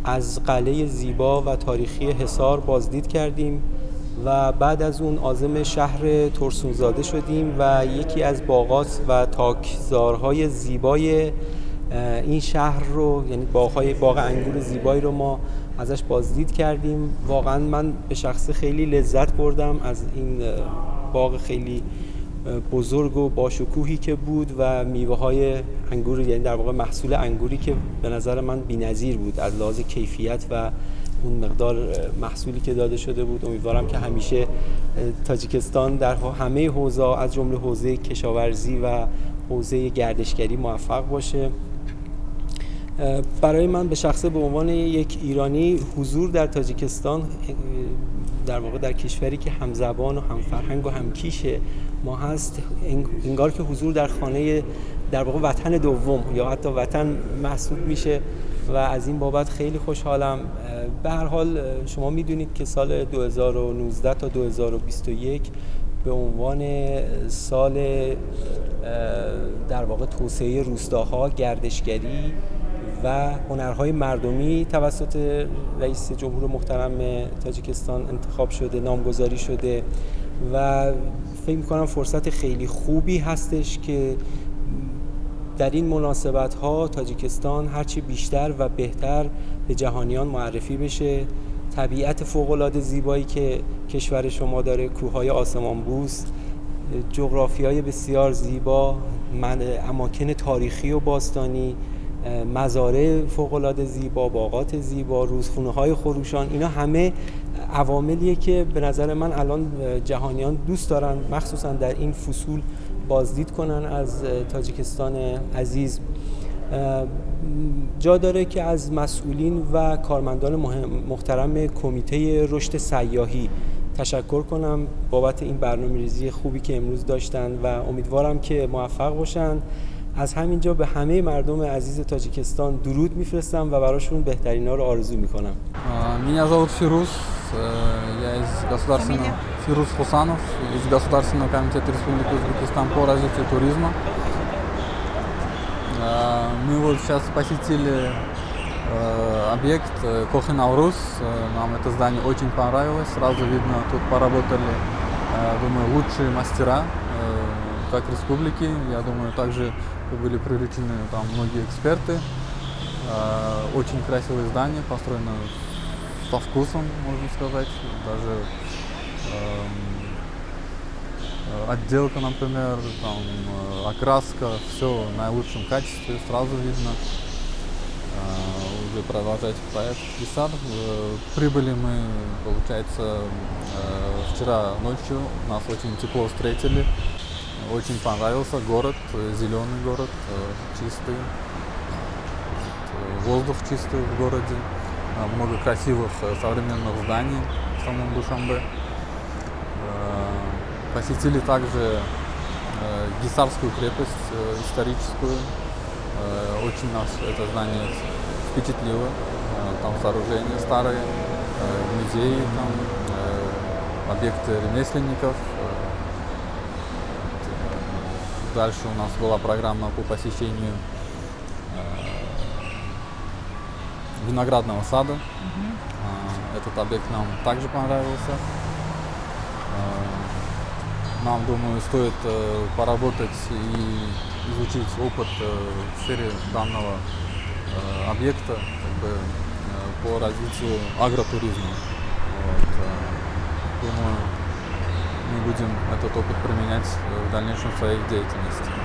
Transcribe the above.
از قلعه زیبا و تاریخی حصار بازدید کردیم و بعد از اون عازم شهر ترسونزاده شدیم و یکی از باغات و تاکزارهای زیبای این شهر رو، یعنی باغ انگور زیبایی رو ما ازش بازدید کردیم. واقعا من به شخص خیلی لذت بردم از این باغ خیلی بزرگ و باشکوهی که بود و میوه های انگور، یعنی در واقع محصول انگوری که به نظر من بی‌نظیر بود از لحاظ کیفیت و اون مقدار محصولی که داده شده بود. امیدوارم که همیشه تاجیکستان در همه حوزه‌ها از جمله حوزه کشاورزی و حوزه گردشگری موفق باشه. برای من به شخصه به عنوان یک ایرانی حضور در تاجیکستان، در واقع در کشوری که همزبان و همفرهنگ و همکیش ما هست، انگار که حضور در خانه در واقع وطن دوم یا حتی وطن محسوب میشه و از این بابت خیلی خوشحالم. به هر حال شما میدونید که سال 2019 تا 2021 به عنوان سال در واقع توسعه روستاها، گردشگری و هنرهای مردمی توسط رئیس جمهور محترم تاجیکستان انتخاب شده، نامگذاری شده و فکر می‌کنم فرصت خیلی خوبی هستش که در این مناسبت‌ها تاجیکستان هرچی بیشتر و بهتر به جهانیان معرفی بشه. طبیعت فوق‌العاده زیبایی که کشور شما داره، کوه‌های آسمانبوس، جغرافیای بسیار زیبا، اماکن تاریخی و باستانی، مزارع فوق‌العاده زیبا، باغات زیبا، رودخونه‌های خروشان، اینا همه عواملیه که به نظر من الان جهانیان دوست دارن مخصوصا در این فصول بازدید کنن از تاجیکستان عزیز. جا داره که از مسئولین و کارمندان محترم کمیته رشد سیاحی تشکر کنم بابت این برنامه‌ریزی خوبی که امروز داشتن و امیدوارم که موفق باشن. از همینجا به همه مردم عزیز تاجیکستان درود میفرستم و براشون بهترینا رو آرزو میکنم. Меня зовут Фируз, я из государственного Фируз Хусанов, из Государственного комитета Республики Узбекистан по развитию туризма. Мы вот сейчас посетили объект Кохи-Наурус. Нам это здание очень понравилось. Сразу видно, тут поработали, думаю, лучшие мастера как республики. Я думаю, также были привлечены там многие эксперты. Очень красивое здание, построено со вкусом, можно сказать. Даже отделка, например, там, окраска, все в наилучшем качестве, сразу видно. Уже продолжается проект ИСАР. Прибыли мы, получается, вчера ночью. Нас очень тепло встретили. Очень понравился город, зеленый город, чистый, воздух чистый в городе, много красивых современных зданий в самом Душанбе. Посетили также Гисарскую крепость историческую. Очень нас это здание впечатлило. Там сооружения старые, музеи, там, объекты ремесленников. Дальше у нас была программа по посещению виноградного сада. Этот объект нам также понравился. Нам, думаю, стоит поработать и изучить опыт в сфере данного объекта, как бы, по развитию агротуризма. Вот. Думаю, мы будем этот опыт применять в дальнейшем в своей деятельности.